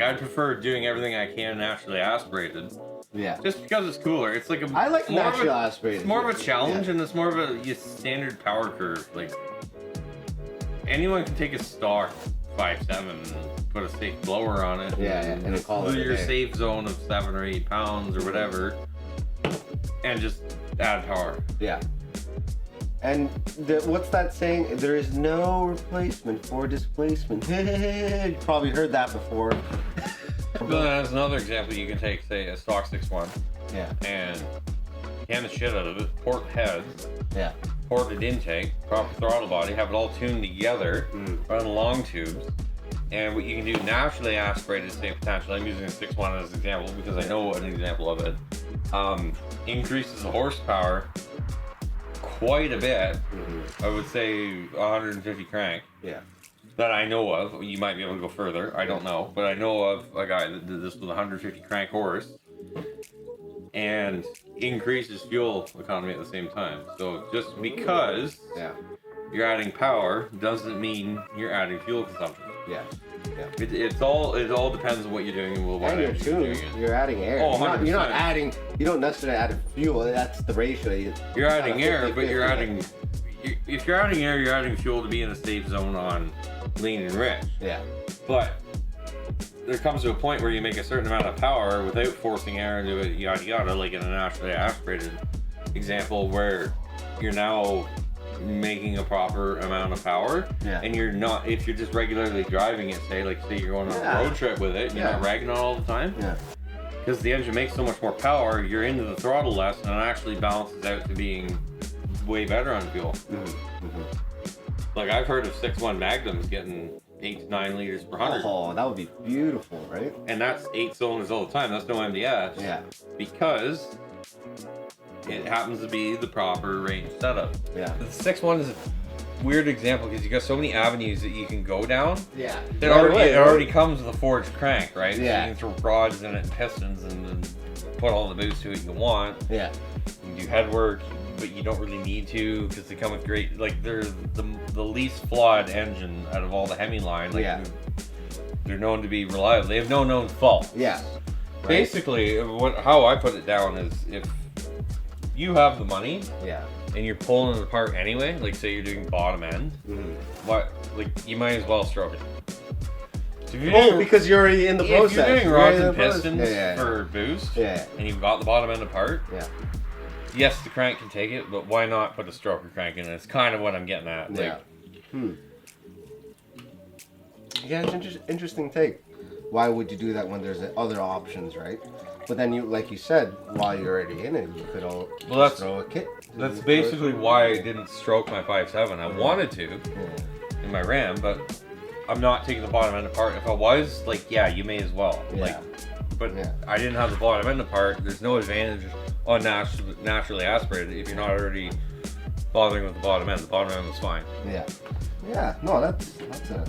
I'd prefer doing everything I can naturally aspirated. Yeah. Just because it's cooler. It's like I like natural aspirated. It's more of a challenge, and it's more of a standard power curve. Like anyone can take a stock 5.7 and put a safe blower on it. Yeah, and call it your safe zone of 7 or 8 pounds or whatever, and just add power. Yeah. And what's that saying? There is no replacement for displacement. You probably heard that before. Well, that's another example. You can take, say, a stock 6.1. Yeah. And can the shit out of it, port heads. Yeah. Ported intake, proper throttle body, have it all tuned together, run long tubes, and what you can do naturally aspirated state potential. I'm using a 6.1 as an example because I know an example of it. Increases the horsepower quite a bit. I would say 150 crank. Yeah. That I know of. You might be able to go further. I don't know, but I know of a guy that did this with 150 crank horse, and increases fuel economy at the same time. So just because you're adding power doesn't mean you're adding fuel consumption. Yeah. Yeah. It all depends on what you're doing and what you're tuned. You're adding air. Oh, you're not adding. You don't necessarily add fuel. That's the ratio. You're adding air, but you're adding. If you're adding air, you're adding fuel to be in a safe zone on lean and rich. Yeah. But there comes to a point where you make a certain amount of power without forcing air into it, yada yada, like in a naturally aspirated example where you're now making a proper amount of power, and you're not, if you're just regularly driving it, say you're going on a road trip with it, you're not ragging on all the time, because the engine makes so much more power, you're into the throttle less, and it actually balances out to being way better on fuel. Like I've heard of 6.1 Magnums getting 8 to 9 liters per 100. Oh, that would be beautiful, right? And that's 8 cylinders all the time. That's no MDS. Yeah. Because it happens to be the proper range setup. Yeah. The 6.1 is a weird example because you got so many avenues that you can go down. Yeah. It already comes with a forged crank, right? Yeah. So you can throw rods in it and pistons and put all the boost to it you want. Yeah. You can do head work, but you don't really need to because they come with great, like they're the least flawed engine out of all the Hemi line. Like they're known to be reliable. They have no known fault. Yeah. Right. Basically, how I put it down is if you have the money, and you're pulling it apart anyway, like say you're doing bottom end, you might as well stroke it. So because you're already in the process. If you're doing rods and pistons for boost, and you've got the bottom end apart, yes, the crank can take it, but why not put a stroker crank in it? It's kind of what I'm getting at. Like, Yeah, it's an interesting take. Why would you do that when there's other options, right? But then you, like you said, while you're already in it, you could throw a kit. That's basically why I didn't stroke my 5.7. I wanted to in my Ram, but I'm not taking the bottom end apart. If I was, you may as well. But I didn't have the bottom end apart. There's no advantage on naturally aspirated if you're not already bothering with the bottom end. The bottom end was fine. Yeah. Yeah. No, that's a